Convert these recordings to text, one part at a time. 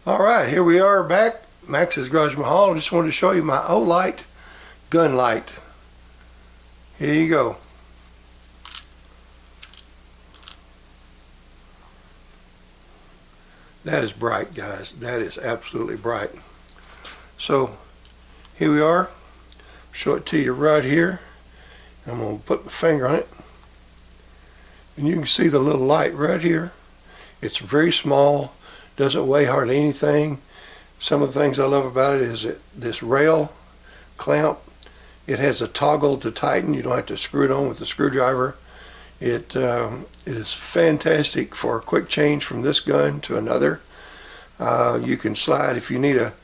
Alright, here we are back, Maxs Garaj Mahal. I just wanted to show you my Olight gun light. Here you go. That is bright, guys. That is absolutely bright. So, here we are. Show it to you right here. I'm going to put my finger on it. And you can see the little light right here. It's very small. Doesn't weigh hardly anything. Some of the things I love about it is this rail clamp. It has a toggle to tighten. You don't have to screw it on with a screwdriver. It is fantastic for a quick change from this gun to another. You can slide if you need a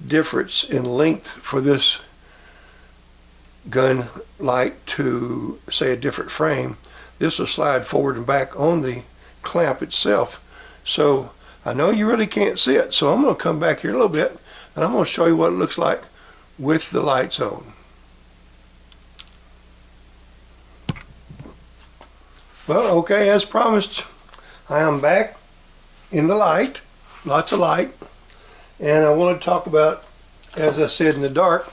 difference in length for this gun light to, say, a different frame. This will slide forward and back on the clamp itself. So I know you really can't see it, so I'm going to come back here a little bit and I'm going to show you what it looks like with the lights on. Well, okay, as promised, I am back in the light, lots of light, and I want to talk about, as I said in the dark,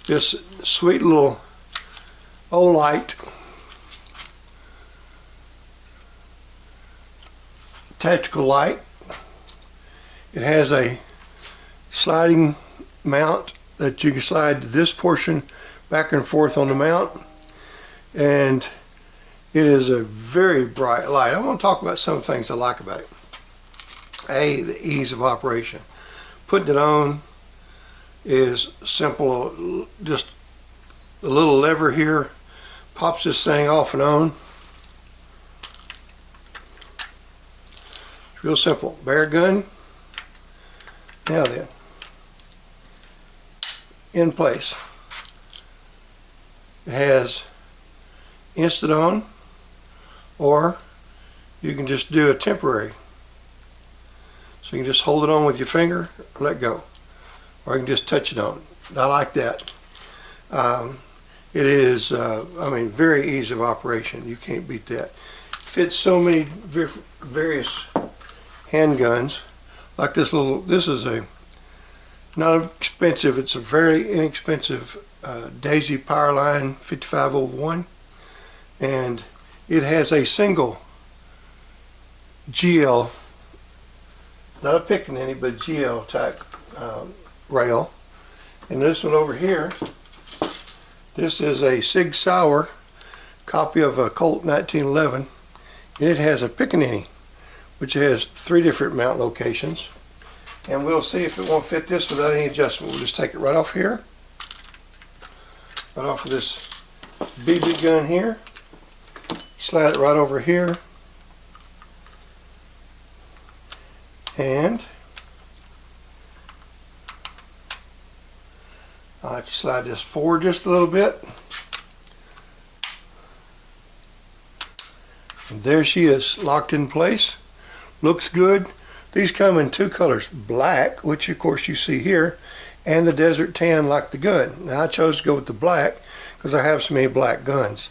this sweet little Olight tactical light. It has a sliding mount that you can slide this portion back and forth on the mount, and it is a very bright light. I want to talk about some things I like about it. The ease of operation. Putting it on is simple. Just the little lever here pops this thing off and on. It's real simple. Bare gun. Now then, in place. It has instant on, or you can just do a temporary. So you can just hold it on with your finger and let go, or you can just touch it on. I like that. It is, I mean, very easy of operation. You can't beat that. Fits so many various handguns. Like this little, this is a not expensive, it's a very inexpensive Daisy Powerline 5501, and it has a single GL, not a pickaninny, but GL type rail. And this one over here, this is a Sig Sauer copy of a Colt 1911, and it has a pickaninny, which has 3 different mount locations, and we'll see if it won't fit this without any adjustment. We'll just take it right off here, right off of this BB gun here, slide it right over here, and I'll have to slide this forward just a little bit, and there she is, locked in place. Looks good. These come in 2 colors, black, which of course you see here, and the desert tan like the gun. Now I chose to go with the black because I have so many black guns.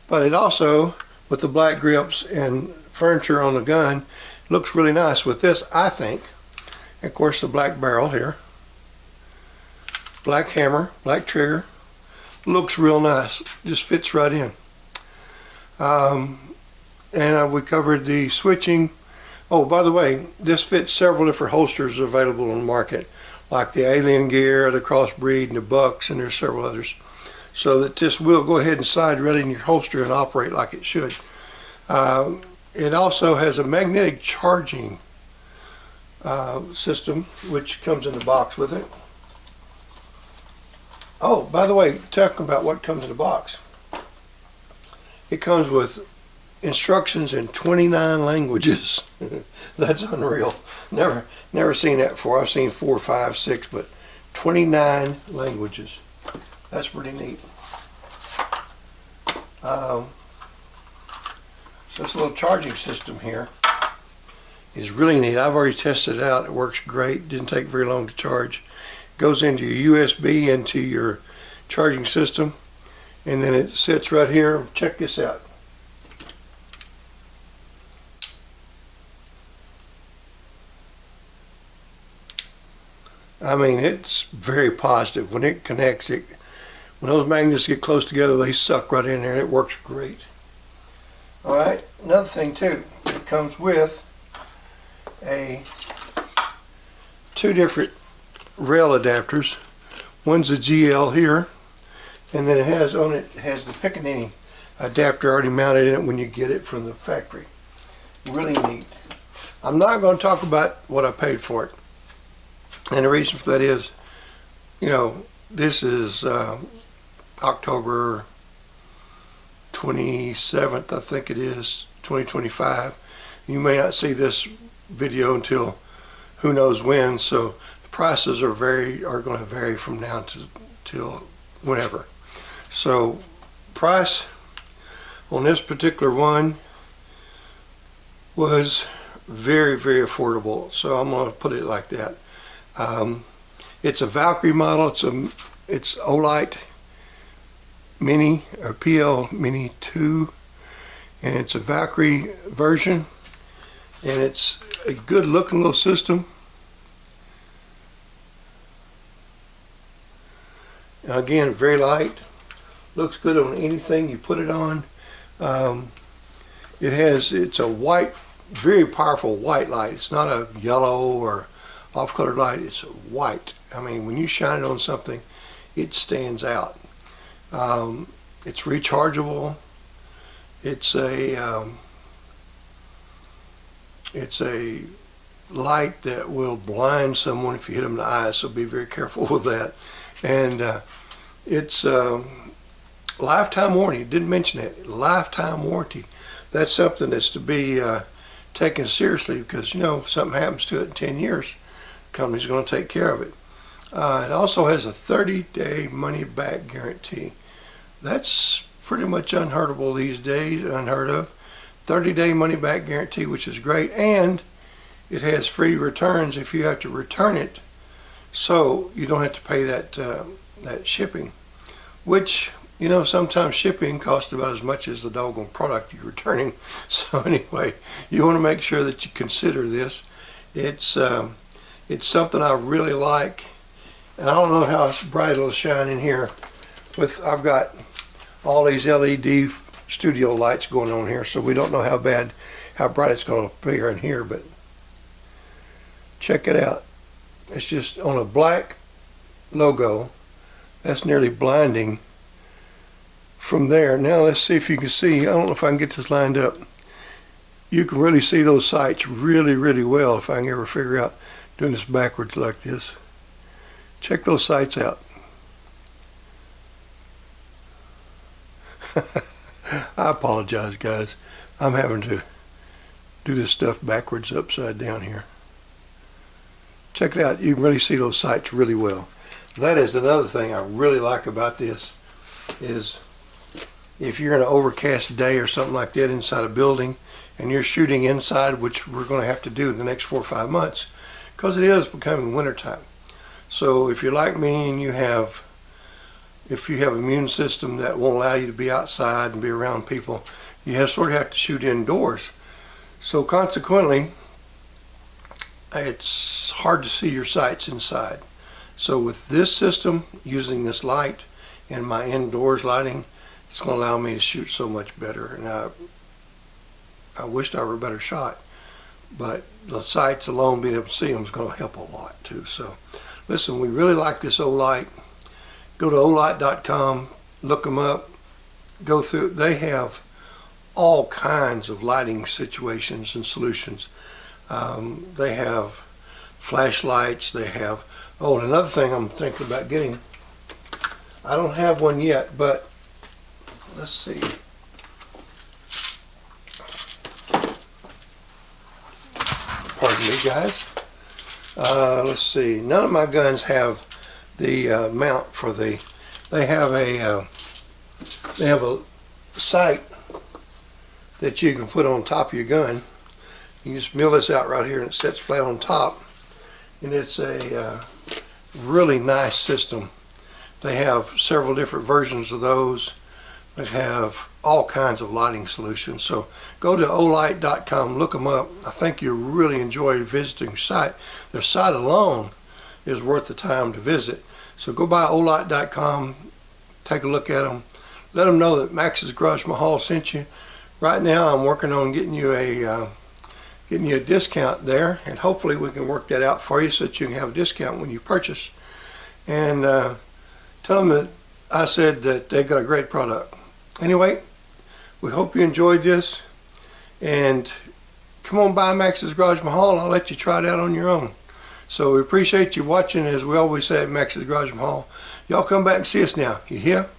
But it also, with the black grips and furniture on the gun, looks really nice with this, I think. And of course the black barrel here. Black hammer, black trigger. Looks real nice. Just fits right in. And we covered the switching. Oh, by the way, this fits several different holsters available on the market, like the Alien Gear, the Crossbreed, and the Bucks, and there's several others. So that this will go ahead and slide right in your holster and operate like it should. It also has a magnetic charging system, which comes in the box with it. Oh, by the way, talking about what comes in the box. It comes with instructions in 29 languages. That's unreal. Never seen that before. I've seen 4, 5, 6, but 29 languages. That's pretty neat. So this little charging system here is really neat. I've already tested it out. It works great. Didn't take very long to charge. Goes into your USB, into your charging system, and then it sits right here. Check this out. I mean, it's very positive. When it connects, when those magnets get close together, they suck right in there, and it works great. All right, another thing too, it comes with two different rail adapters. One's a GL here, and then it has the Piccaninny adapter already mounted in it when you get it from the factory. Really neat. I'm not going to talk about what I paid for it, and the reason for that is, you know, this is October 27th, I think it is, 2025. You may not see this video until who knows when, so the prices are going to vary from now till whenever. So price on this particular one was very, very affordable, so I'm going to put it like that. It's a Valkyrie model. It's Olight Mini, or PL Mini 2, and it's a Valkyrie version, and it's a good looking little system. And again, very light, looks good on anything you put it on. It's a white, very powerful white light. It's not a yellow or off-colored light, it's white. I mean, when you shine it on something, it stands out. It's rechargeable. It's a light that will blind someone if you hit them in the eyes, so be very careful with that. And it's lifetime warranty. Didn't mention it. Lifetime warranty. That's something that's to be taken seriously, because, you know, if something happens to it in 10 years, the company's going to take care of it. It also has a 30-day money-back guarantee. That's pretty much unheard of these days. Unheard of. 30-day money-back guarantee, which is great, and it has free returns if you have to return it, so you don't have to pay that shipping. Which, you know, sometimes shipping costs about as much as the doggone product you're returning. So anyway, you want to make sure that you consider this. It's something I really like. And I don't know how bright it'll shine in here. I've got all these LED studio lights going on here, so we don't know how bright it's going to appear in here, but check it out. It's just on a black logo. That's nearly blinding from there. Now let's see if you can see. I don't know if I can get this lined up. You can really see those sights really, really well if I can ever figure out doing this backwards like this. Check those sights out. I apologize, guys. I'm having to do this stuff backwards, upside down here. Check it out. You can really see those sights really well. That is another thing I really like about this, is if you're in an overcast day or something like that inside a building and you're shooting inside, which we're going to have to do in the next 4 or 5 months, because it is becoming wintertime. So if you're like me and if you have an immune system that won't allow you to be outside and be around people, you sort of have to shoot indoors. So consequently, it's hard to see your sights inside. So with this system, using this light and my indoors lighting, it's going to allow me to shoot so much better. And I wished I were a better shot, but the sights alone, being able to see them, is going to help a lot too. So listen, we really like this Olight. Go to Olight.com, look them up, go through. They have all kinds of lighting situations and solutions. They have flashlights. They have, oh, and another thing I'm thinking about getting, I don't have one yet, but let's see. Pardon me, guys. Let's see. None of my guns have the mount for the. They have a sight that you can put on top of your gun. You just mill this out right here, and it sits flat on top. And it's a really nice system. They have several different versions of those. They have all kinds of lighting solutions. So go to Olight.com, look them up. I think you'll really enjoy visiting their site. Their site alone is worth the time to visit. So go by Olight.com, take a look at them. Let them know that Maxs Garaj Mahal sent you. Right now I'm working on getting you a discount there, and hopefully we can work that out for you so that you can have a discount when you purchase. And tell them that I said that they got a great product. Anyway, we hope you enjoyed this, and come on by Maxs Garaj Mahal and I'll let you try it out on your own. So we appreciate you watching, as we always say at Maxs Garaj Mahal. Y'all come back and see us now. You hear?